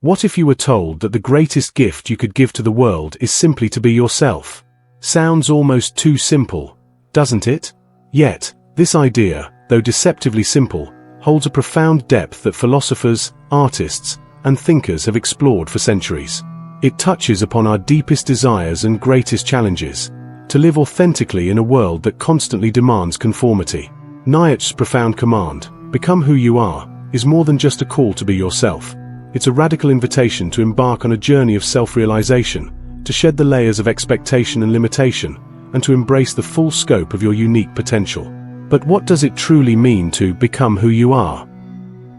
What if you were told that the greatest gift you could give to the world is simply to be yourself? Sounds almost too simple, doesn't it? Yet, this idea, though deceptively simple, holds a profound depth that philosophers, artists, and thinkers have explored for centuries. It touches upon our deepest desires and greatest challenges, to live authentically in a world that constantly demands conformity. Nietzsche's profound command, "Become who you are," is more than just a call to be yourself. It's a radical invitation to embark on a journey of self-realization, to shed the layers of expectation and limitation, and to embrace the full scope of your unique potential. But what does it truly mean to become who you are?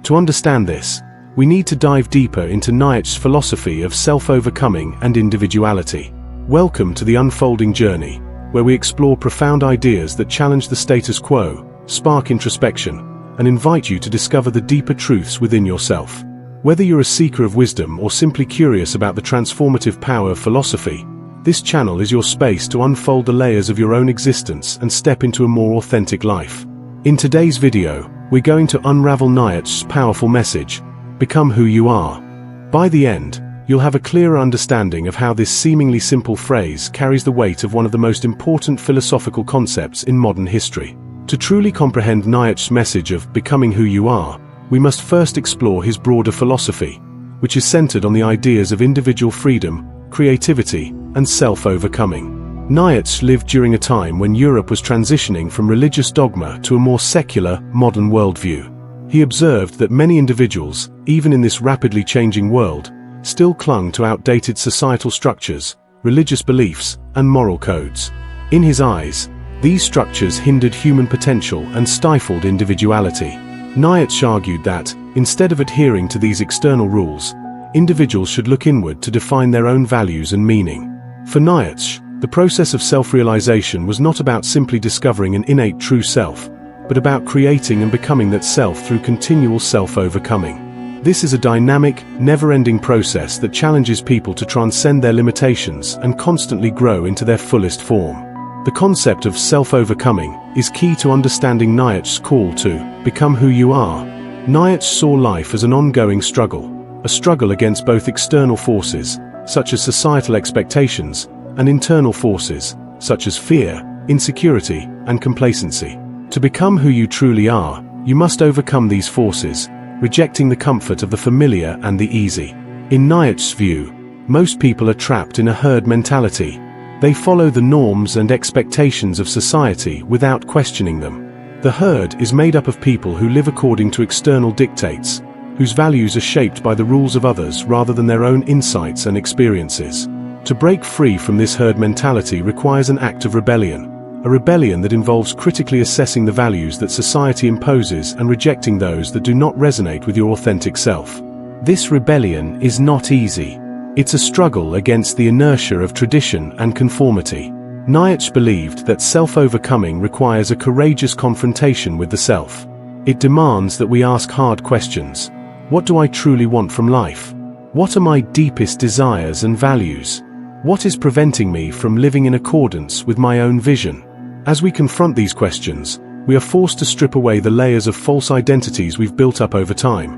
To understand this, we need to dive deeper into Nietzsche's philosophy of self-overcoming and individuality. Welcome to the unfolding journey, where we explore profound ideas that challenge the status quo, spark introspection, and invite you to discover the deeper truths within yourself. Whether you're a seeker of wisdom or simply curious about the transformative power of philosophy, this channel is your space to unfold the layers of your own existence and step into a more authentic life. In today's video, we're going to unravel Nietzsche's powerful message, "Become who you are." By the end, you'll have a clearer understanding of how this seemingly simple phrase carries the weight of one of the most important philosophical concepts in modern history. To truly comprehend Nietzsche's message of becoming who you are, we must first explore his broader philosophy, which is centered on the ideas of individual freedom, creativity, and self-overcoming. Nietzsche lived during a time when Europe was transitioning from religious dogma to a more secular, modern worldview. He observed that many individuals, even in this rapidly changing world, still clung to outdated societal structures, religious beliefs, and moral codes. In his eyes, these structures hindered human potential and stifled individuality. Nietzsche argued that, instead of adhering to these external rules, individuals should look inward to define their own values and meaning. For Nietzsche, the process of self-realization was not about simply discovering an innate true self, but about creating and becoming that self through continual self-overcoming. This is a dynamic, never-ending process that challenges people to transcend their limitations and constantly grow into their fullest form. The concept of self-overcoming is key to understanding Nietzsche's call to become who you are. Nietzsche saw life as an ongoing struggle, a struggle against both external forces, such as societal expectations, and internal forces, such as fear, insecurity, and complacency. To become who you truly are, you must overcome these forces, rejecting the comfort of the familiar and the easy. In Nietzsche's view, most people are trapped in a herd mentality. They follow the norms and expectations of society without questioning them. The herd is made up of people who live according to external dictates, whose values are shaped by the rules of others rather than their own insights and experiences. To break free from this herd mentality requires an act of rebellion, a rebellion that involves critically assessing the values that society imposes and rejecting those that do not resonate with your authentic self. This rebellion is not easy. It's a struggle against the inertia of tradition and conformity. Nietzsche believed that self-overcoming requires a courageous confrontation with the self. It demands that we ask hard questions. What do I truly want from life? What are my deepest desires and values? What is preventing me from living in accordance with my own vision? As we confront these questions, we are forced to strip away the layers of false identities we've built up over time.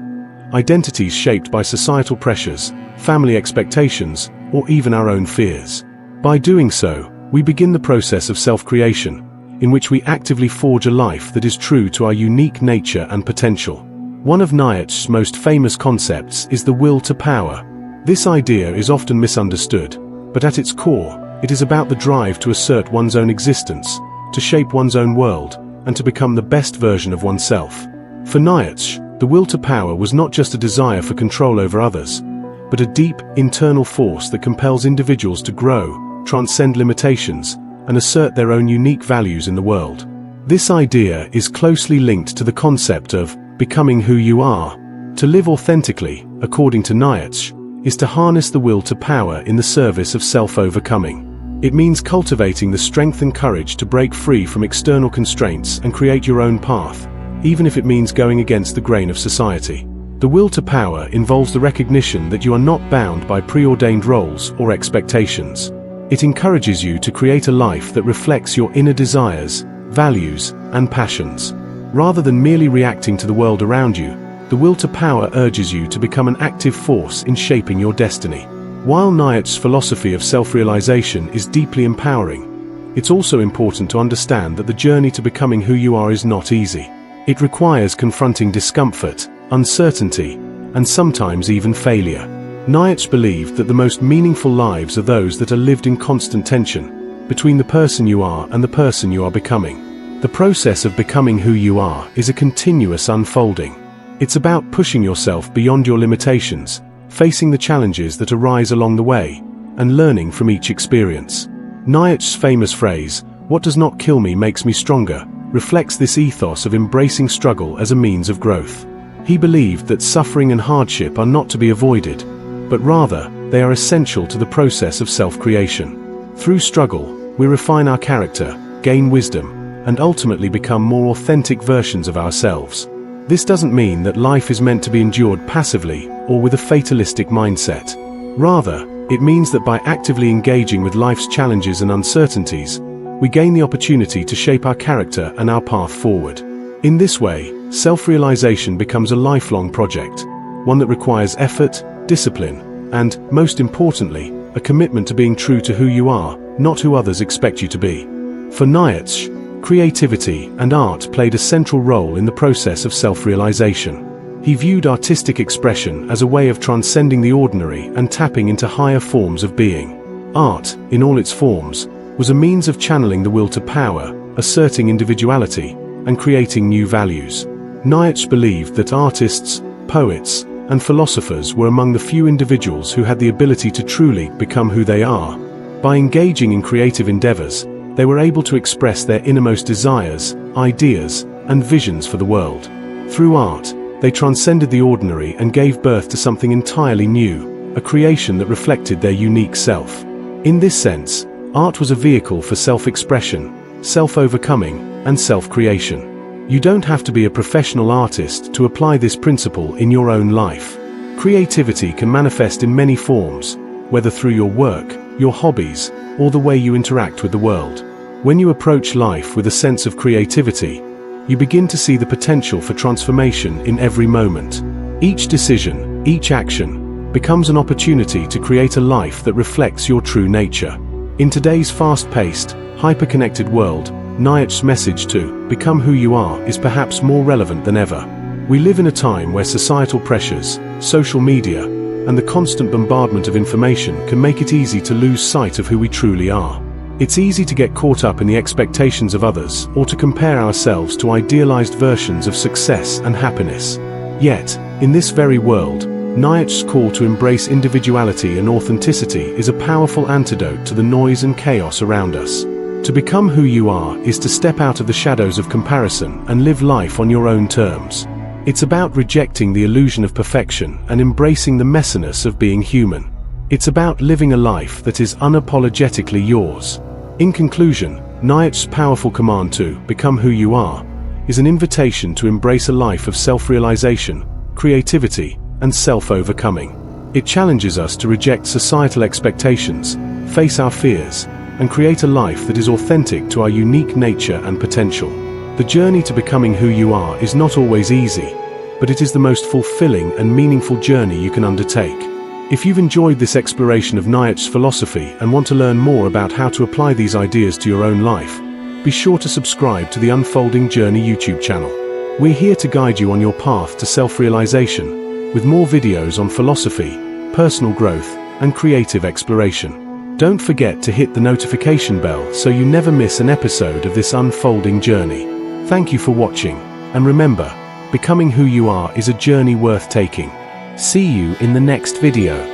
Identities shaped by societal pressures, family expectations, or even our own fears. By doing so, we begin the process of self-creation, in which we actively forge a life that is true to our unique nature and potential. One of Nietzsche's most famous concepts is the will to power. This idea is often misunderstood, but at its core, it is about the drive to assert one's own existence, to shape one's own world, and to become the best version of oneself. For Nietzsche, the will to power was not just a desire for control over others, but a deep, internal force that compels individuals to grow, transcend limitations, and assert their own unique values in the world. This idea is closely linked to the concept of becoming who you are. To live authentically, according to Nietzsche, is to harness the will to power in the service of self-overcoming. It means cultivating the strength and courage to break free from external constraints and create your own path, even if it means going against the grain of society. The will to power involves the recognition that you are not bound by preordained roles or expectations. It encourages you to create a life that reflects your inner desires, values, and passions. Rather than merely reacting to the world around you, The will to power urges you to become an active force in shaping your destiny. While Nietzsche's philosophy of self-realization is deeply empowering, it's also important to understand that the journey to becoming who you are is not easy. It requires confronting discomfort, uncertainty, and sometimes even failure. Nietzsche believed that the most meaningful lives are those that are lived in constant tension between the person you are and the person you are becoming. The process of becoming who you are is a continuous unfolding. It's about pushing yourself beyond your limitations, facing the challenges that arise along the way, and learning from each experience. Nietzsche's famous phrase, "What does not kill me makes me stronger," reflects this ethos of embracing struggle as a means of growth. He believed that suffering and hardship are not to be avoided, but rather, they are essential to the process of self-creation. Through struggle, we refine our character, gain wisdom, and ultimately become more authentic versions of ourselves. This doesn't mean that life is meant to be endured passively or with a fatalistic mindset. Rather, it means that by actively engaging with life's challenges and uncertainties, we gain the opportunity to shape our character and our path forward. In this way, self-realization becomes a lifelong project, one that requires effort, discipline, and, most importantly, a commitment to being true to who you are, not who others expect you to be. For Nietzsche, creativity and art played a central role in the process of self-realization. He viewed artistic expression as a way of transcending the ordinary and tapping into higher forms of being. Art, in all its forms, was a means of channeling the will to power, asserting individuality, and creating new values. Nietzsche believed that artists, poets, and philosophers were among the few individuals who had the ability to truly become who they are. By engaging in creative endeavors, they were able to express their innermost desires, ideas, and visions for the world. Through art, they transcended the ordinary and gave birth to something entirely new, a creation that reflected their unique self. In this sense, art was a vehicle for self-expression, self-overcoming, and self-creation. You don't have to be a professional artist to apply this principle in your own life. Creativity can manifest in many forms, whether through your work, your hobbies, or the way you interact with the world. When you approach life with a sense of creativity, you begin to see the potential for transformation in every moment. Each decision, each action, becomes an opportunity to create a life that reflects your true nature. In today's fast-paced, hyper-connected world, Nietzsche's message to become who you are is perhaps more relevant than ever. We live in a time where societal pressures, social media, and the constant bombardment of information can make it easy to lose sight of who we truly are. It's easy to get caught up in the expectations of others or to compare ourselves to idealized versions of success and happiness. Yet, in this very world, Nietzsche's call to embrace individuality and authenticity is a powerful antidote to the noise and chaos around us. To become who you are is to step out of the shadows of comparison and live life on your own terms. It's about rejecting the illusion of perfection and embracing the messiness of being human. It's about living a life that is unapologetically yours. In conclusion, Nietzsche's powerful command to become who you are is an invitation to embrace a life of self-realization, creativity, and self-overcoming. It challenges us to reject societal expectations, face our fears, and create a life that is authentic to our unique nature and potential. The journey to becoming who you are is not always easy, but it is the most fulfilling and meaningful journey you can undertake. If you've enjoyed this exploration of Nietzsche's philosophy and want to learn more about how to apply these ideas to your own life, be sure to subscribe to the Unfolding Journey YouTube channel. We're here to guide you on your path to self-realization, with more videos on philosophy, personal growth, and creative exploration. Don't forget to hit the notification bell so you never miss an episode of this unfolding journey. Thank you for watching, and remember, becoming who you are is a journey worth taking. See you in the next video.